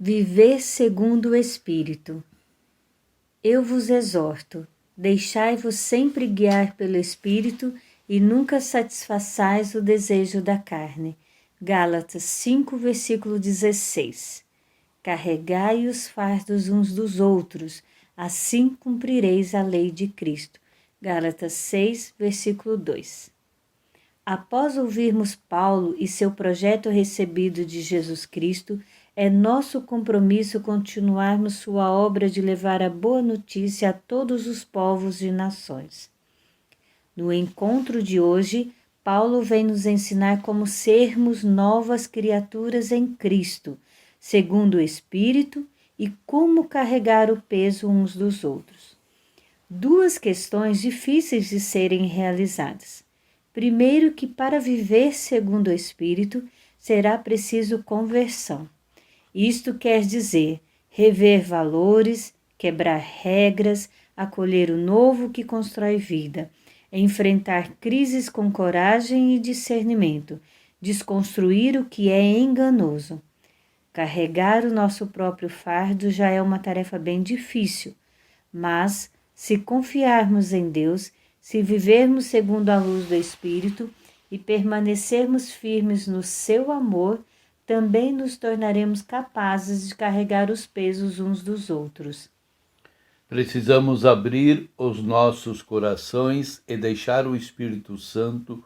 Viver segundo o Espírito. Eu vos exorto, deixai-vos sempre guiar pelo Espírito e nunca satisfaçais o desejo da carne. Gálatas 5, versículo 16. Carregai os fardos uns dos outros, assim cumprireis a lei de Cristo. Gálatas 6, versículo 2. Após ouvirmos Paulo e seu projeto recebido de Jesus Cristo, é nosso compromisso continuarmos sua obra de levar a boa notícia a todos os povos e nações. No encontro de hoje, Paulo vem nos ensinar como sermos novas criaturas em Cristo, segundo o Espírito, e como carregar o peso uns dos outros. Duas questões difíceis de serem realizadas. Primeiro, que para viver segundo o Espírito, será preciso conversão. Isto quer dizer rever valores, quebrar regras, acolher o novo que constrói vida, enfrentar crises com coragem e discernimento, desconstruir o que é enganoso. Carregar o nosso próprio fardo já é uma tarefa bem difícil, mas se confiarmos em Deus, se vivermos segundo a luz do Espírito e permanecermos firmes no seu amor, também nos tornaremos capazes de carregar os pesos uns dos outros. Precisamos abrir os nossos corações e deixar o Espírito Santo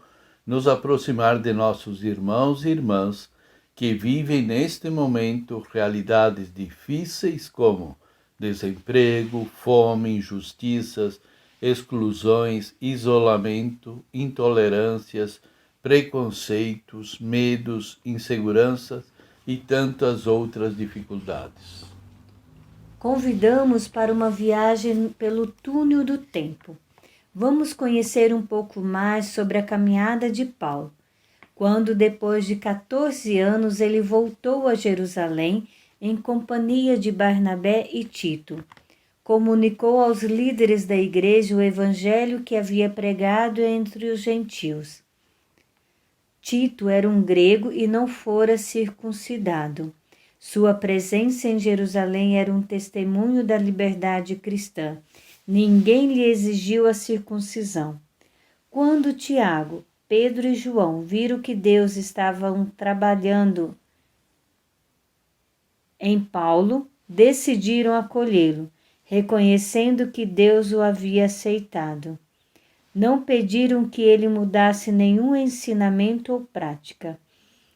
nos aproximar de nossos irmãos e irmãs que vivem neste momento realidades difíceis como desemprego, fome, injustiças, exclusões, isolamento, intolerâncias, preconceitos, medos, inseguranças e tantas outras dificuldades. Convidamos para uma viagem pelo túnel do tempo. Vamos conhecer um pouco mais sobre a caminhada de Paulo, quando depois de 14 anos ele voltou a Jerusalém em companhia de Barnabé e Tito. Comunicou aos líderes da igreja o evangelho que havia pregado entre os gentios. Tito era um grego e não fora circuncidado. Sua presença em Jerusalém era um testemunho da liberdade cristã. Ninguém lhe exigiu a circuncisão. Quando Tiago, Pedro e João viram que Deus estava trabalhando em Paulo, decidiram acolhê-lo, reconhecendo que Deus o havia aceitado. Não pediram que ele mudasse nenhum ensinamento ou prática.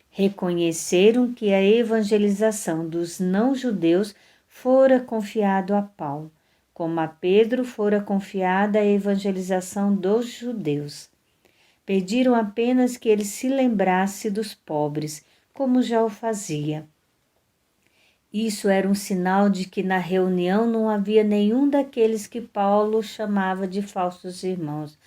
Reconheceram que a evangelização dos não-judeus fora confiado a Paulo, como a Pedro fora confiada a evangelização dos judeus. Pediram apenas que ele se lembrasse dos pobres, como já o fazia. Isso era um sinal de que na reunião não havia nenhum daqueles que Paulo chamava de falsos irmãos,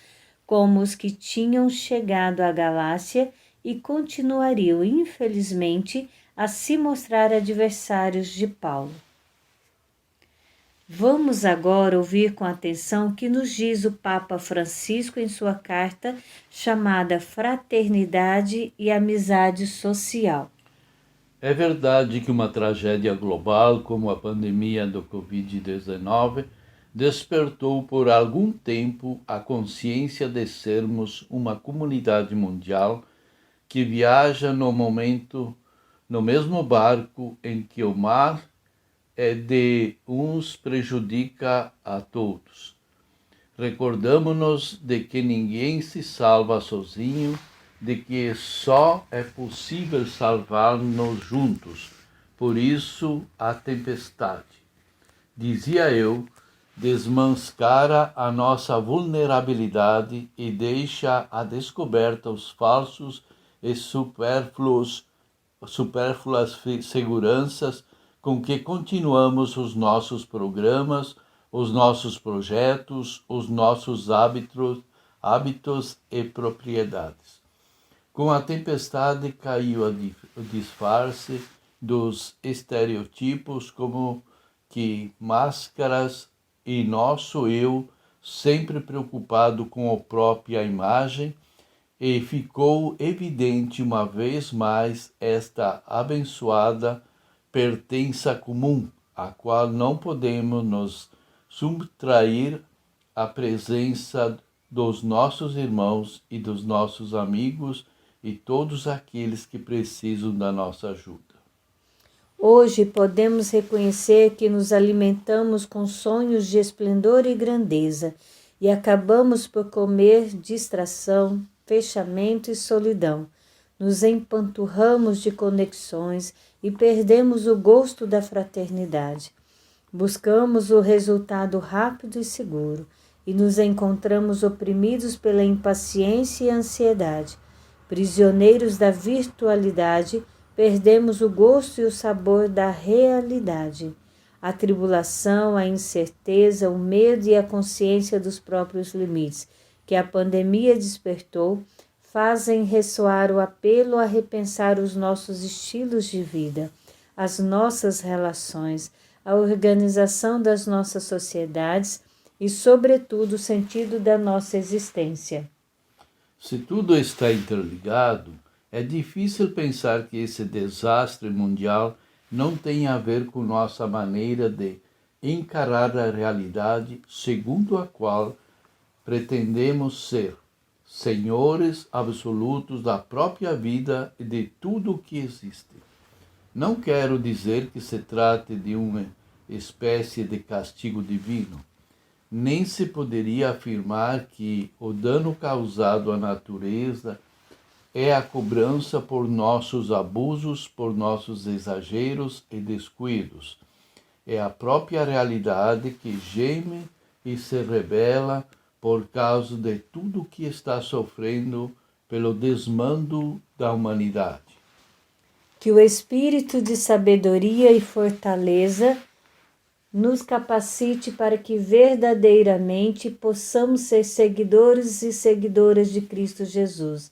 como os que tinham chegado à Galácia e continuariam, infelizmente, a se mostrar adversários de Paulo. Vamos agora ouvir com atenção o que nos diz o Papa Francisco em sua carta chamada Fraternidade e Amizade Social. É verdade que uma tragédia global como a pandemia do Covid-19 despertou por algum tempo a consciência de sermos uma comunidade mundial que viaja no mesmo barco em que o mar de uns prejudica a todos. Recordamo-nos de que ninguém se salva sozinho, de que só é possível salvar-nos juntos. Por isso a tempestade, dizia eu, desmascara a nossa vulnerabilidade e deixa à descoberta os falsos e supérfluas seguranças com que continuamos os nossos programas, os nossos projetos, os nossos hábitos e propriedades. Com a tempestade caiu o disfarce dos estereotipos como que máscaras e nosso eu, sempre preocupado com a própria imagem, e ficou evidente uma vez mais esta abençoada pertença comum, a qual não podemos nos subtrair à presença dos nossos irmãos e dos nossos amigos e todos aqueles que precisam da nossa ajuda. Hoje podemos reconhecer que nos alimentamos com sonhos de esplendor e grandeza e acabamos por comer distração, fechamento e solidão. Nos empanturramos de conexões e perdemos o gosto da fraternidade. Buscamos o resultado rápido e seguro e nos encontramos oprimidos pela impaciência e ansiedade. Prisioneiros da virtualidade, perdemos o gosto e o sabor da realidade. A tribulação, a incerteza, o medo e a consciência dos próprios limites que a pandemia despertou fazem ressoar o apelo a repensar os nossos estilos de vida, as nossas relações, a organização das nossas sociedades e, sobretudo, o sentido da nossa existência. Se tudo está interligado, é difícil pensar que esse desastre mundial não tenha a ver com nossa maneira de encarar a realidade segundo a qual pretendemos ser senhores absolutos da própria vida e de tudo o que existe. Não quero dizer que se trate de uma espécie de castigo divino. Nem se poderia afirmar que o dano causado à natureza é a cobrança por nossos abusos, por nossos exageros e descuidos. É a própria realidade que geme e se rebela por causa de tudo o que está sofrendo pelo desmando da humanidade. Que o espírito de sabedoria e fortaleza nos capacite para que verdadeiramente possamos ser seguidores e seguidoras de Cristo Jesus.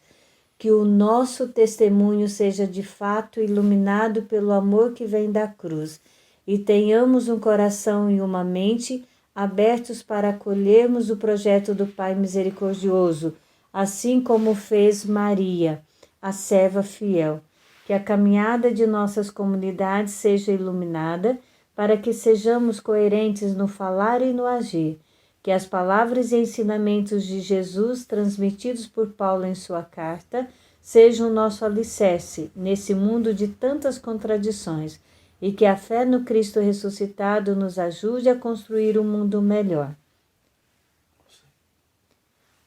Que o nosso testemunho seja de fato iluminado pelo amor que vem da cruz e tenhamos um coração e uma mente abertos para acolhermos o projeto do Pai misericordioso, assim como fez Maria, a serva fiel. Que a caminhada de nossas comunidades seja iluminada para que sejamos coerentes no falar e no agir. Que as palavras e ensinamentos de Jesus transmitidos por Paulo em sua carta sejam o nosso alicerce nesse mundo de tantas contradições e que a fé no Cristo ressuscitado nos ajude a construir um mundo melhor.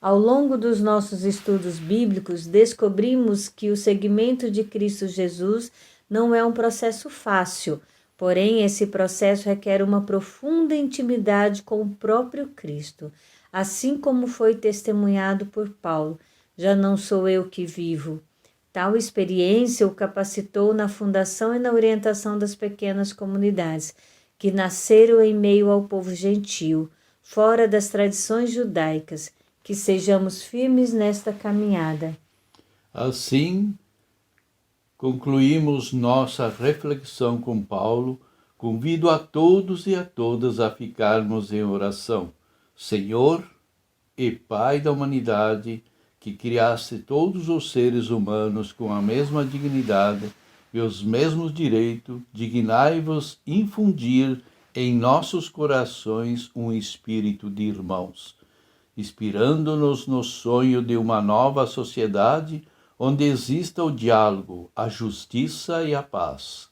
Ao longo dos nossos estudos bíblicos, descobrimos que o seguimento de Cristo Jesus não é um processo fácil, porém esse processo requer uma profunda intimidade com o próprio Cristo, assim como foi testemunhado por Paulo. Já não sou eu que vivo. Tal experiência o capacitou na fundação e na orientação das pequenas comunidades, que nasceram em meio ao povo gentil, fora das tradições judaicas. Que sejamos firmes nesta caminhada. Assim, concluímos nossa reflexão com Paulo. Convido a todos e a todas a ficarmos em oração. Senhor e Pai da humanidade, que criaste todos os seres humanos com a mesma dignidade e os mesmos direitos, dignai-vos infundir em nossos corações um espírito de irmãos, inspirando-nos no sonho de uma nova sociedade onde exista o diálogo, a justiça e a paz.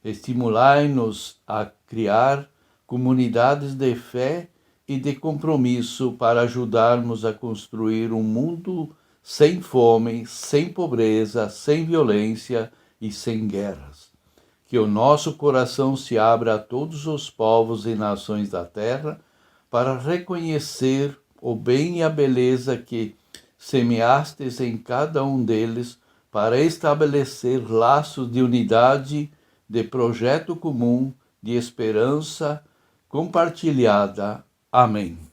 Estimulai-nos a criar comunidades de fé e de compromisso para ajudarmos a construir um mundo sem fome, sem pobreza, sem violência e sem guerras. Que o nosso coração se abra a todos os povos e nações da terra para reconhecer o bem e a beleza que semeastes em cada um deles para estabelecer laços de unidade, de projeto comum, de esperança compartilhada. Amém.